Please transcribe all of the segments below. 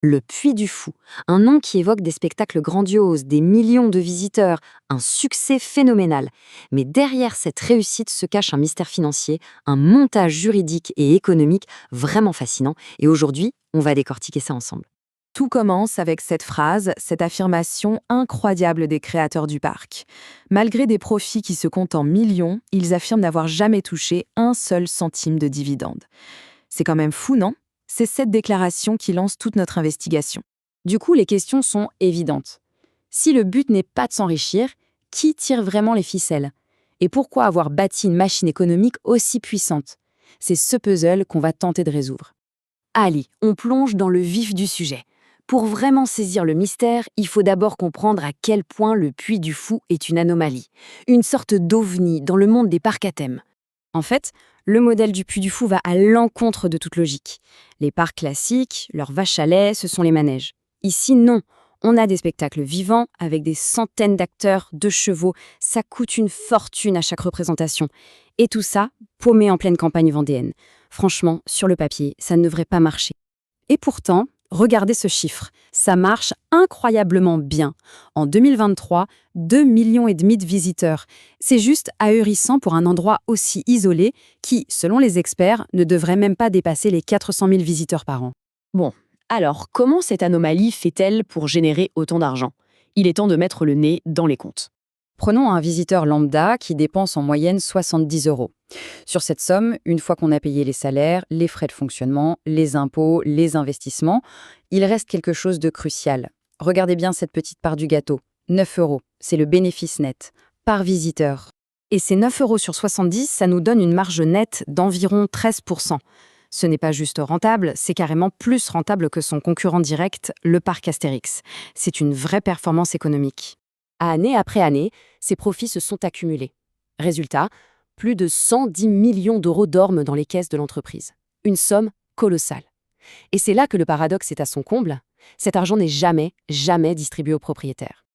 Le Puy du Fou, un nom qui évoque des spectacles grandioses, des millions de visiteurs, un succès phénoménal. Mais derrière cette réussite se cache un mystère financier, un montage juridique et économique vraiment fascinant. Et aujourd'hui, on va décortiquer ça ensemble. Tout commence avec cette phrase, cette affirmation incroyable des créateurs du parc. Malgré des profits qui se comptent en millions, ils affirment n'avoir jamais touché un seul centime de dividende. C'est quand même fou, non? C'est cette déclaration qui lance toute notre investigation. Du coup, les questions sont évidentes. Si le but n'est pas de s'enrichir, qui tire vraiment les ficelles? Et pourquoi avoir bâti une machine économique aussi puissante? C'est ce puzzle qu'on va tenter de résoudre. Allez, on plonge dans le vif du sujet. Pour vraiment saisir le mystère, il faut d'abord comprendre à quel point le Puy du Fou est une anomalie, une sorte d'ovni dans le monde des parcs à thème. En fait, le modèle du Puy du Fou va à l'encontre de toute logique. Les parcs classiques, leurs vaches à lait, ce sont les manèges. Ici, non. On a des spectacles vivants avec des centaines d'acteurs, de chevaux. Ça coûte une fortune à chaque représentation. Et tout ça, paumé en pleine campagne vendéenne. Franchement, sur le papier, ça ne devrait pas marcher. Et pourtant, regardez ce chiffre. Ça marche incroyablement bien. En 2023, 2,5 millions de visiteurs. C'est juste ahurissant pour un endroit aussi isolé qui, selon les experts, ne devrait même pas dépasser les 400 000 visiteurs par an. Bon, alors comment cette anomalie fait-elle pour générer autant d'argent? Il est temps de mettre le nez dans les comptes. Prenons un visiteur lambda qui dépense en moyenne 70 euros. Sur cette somme, une fois qu'on a payé les salaires, les frais de fonctionnement, les impôts, les investissements, il reste quelque chose de crucial. Regardez bien cette petite part du gâteau. 9 euros, c'est le bénéfice net, par visiteur. Et ces 9 euros sur 70, ça nous donne une marge nette d'environ 13%. Ce n'est pas juste rentable, c'est carrément plus rentable que son concurrent direct, le parc Astérix. C'est une vraie performance économique. Année après année, ces profits se sont accumulés. Résultat, plus de 110 millions d'euros dorment dans les caisses de l'entreprise. Une somme colossale. Et c'est là que le paradoxe est à son comble. Cet argent n'est jamais distribué aux propriétaires.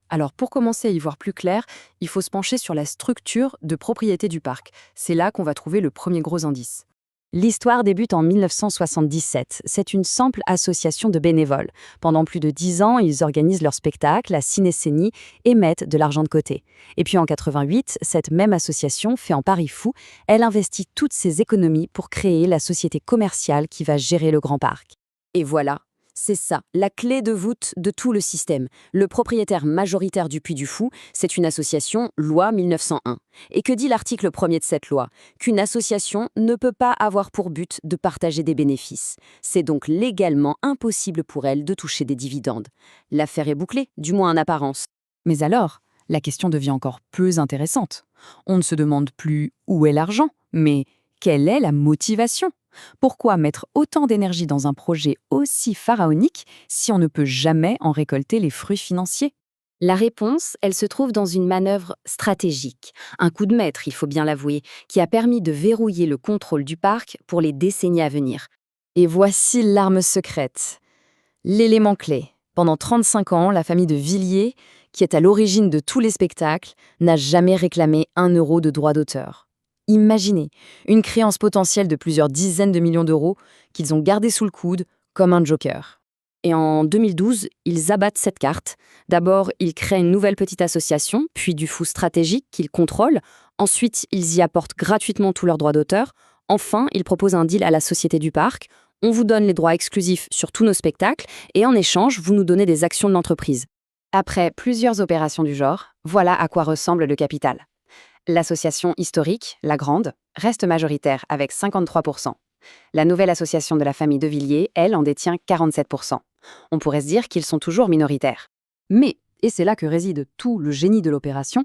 Alors pour commencer à y voir plus clair, il faut se pencher sur la structure de propriété du parc. C'est là qu'on va trouver le premier gros indice. L'histoire débute en 1977. C'est une simple association de bénévoles. Pendant plus de 10 ans, ils organisent leurs spectacles, la cinécénie, et mettent de l'argent de côté. Et puis en 88, cette même association fait un pari fou. Elle investit toutes ses économies pour créer la société commerciale qui va gérer le grand parc. Et voilà, c'est ça, la clé de voûte de tout le système. Le propriétaire majoritaire du Puy du Fou, c'est une association loi 1901. Et que dit l'article 1er de cette loi? Qu'une association ne peut pas avoir pour but de partager des bénéfices. C'est donc légalement impossible pour elle de toucher des dividendes. L'affaire est bouclée, du moins en apparence. Mais alors, la question devient encore plus intéressante. On ne se demande plus où est l'argent, mais quelle est la motivation? Pourquoi mettre autant d'énergie dans un projet aussi pharaonique si on ne peut jamais en récolter les fruits financiers? La réponse, elle se trouve dans une manœuvre stratégique, un coup de maître, il faut bien l'avouer, qui a permis de verrouiller le contrôle du parc pour les décennies à venir. Et voici l'arme secrète, l'élément clé. Pendant 35 ans, la famille de Villiers, qui est à l'origine de tous les spectacles, n'a jamais réclamé 1 euro de droit d'auteur. Imaginez, une créance potentielle de plusieurs dizaines de millions d'euros qu'ils ont gardée sous le coude comme un joker. Et en 2012, ils abattent cette carte. D'abord, ils créent une nouvelle petite association, puis du Fou stratégique qu'ils contrôlent. Ensuite, ils y apportent gratuitement tous leurs droits d'auteur. Enfin, ils proposent un deal à la Société du Parc. On vous donne les droits exclusifs sur tous nos spectacles et en échange, vous nous donnez des actions de l'entreprise. Après plusieurs opérations du genre, voilà à quoi ressemble le capital. L'association historique, la Grande, reste majoritaire avec 53%. La nouvelle association de la famille de Villiers, elle, en détient 47%. On pourrait se dire qu'ils sont toujours minoritaires. Mais, et c'est là que réside tout le génie de l'opération,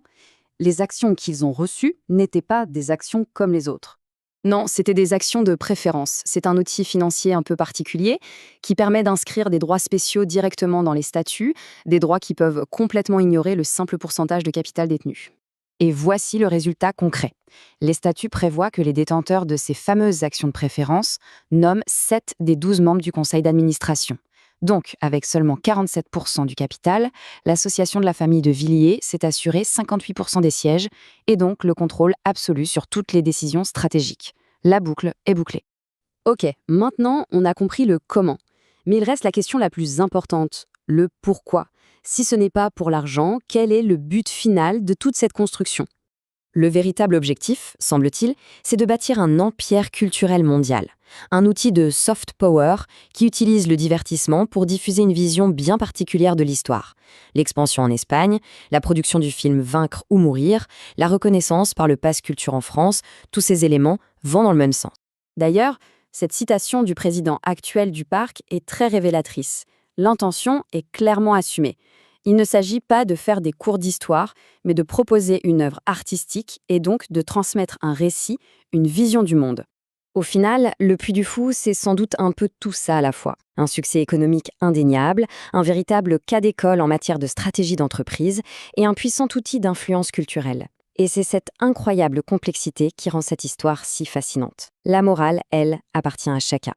les actions qu'ils ont reçues n'étaient pas des actions comme les autres. Non, c'était des actions de préférence. C'est un outil financier un peu particulier qui permet d'inscrire des droits spéciaux directement dans les statuts, des droits qui peuvent complètement ignorer le simple pourcentage de capital détenu. Et voici le résultat concret. Les statuts prévoient que les détenteurs de ces fameuses actions de préférence nomment 7 des 12 membres du conseil d'administration. Donc, avec seulement 47% du capital, l'association de la famille de Villiers s'est assurée 58% des sièges et donc le contrôle absolu sur toutes les décisions stratégiques. La boucle est bouclée. Ok, maintenant on a compris le comment. Mais il reste la question la plus importante, le pourquoi. Si ce n'est pas pour l'argent, quel est le but final de toute cette construction? Le véritable objectif, semble-t-il, c'est de bâtir un empire culturel mondial, un outil de soft power qui utilise le divertissement pour diffuser une vision bien particulière de l'histoire. L'expansion en Espagne, la production du film Vaincre ou mourir, la reconnaissance par le Pass Culture en France, tous ces éléments vont dans le même sens. D'ailleurs, cette citation du président actuel du parc est très révélatrice. L'intention est clairement assumée. Il ne s'agit pas de faire des cours d'histoire, mais de proposer une œuvre artistique et donc de transmettre un récit, une vision du monde. Au final, le Puy du Fou, c'est sans doute un peu tout ça à la fois. Un succès économique indéniable, un véritable cas d'école en matière de stratégie d'entreprise et un puissant outil d'influence culturelle. Et c'est cette incroyable complexité qui rend cette histoire si fascinante. La morale, elle, appartient à chacun.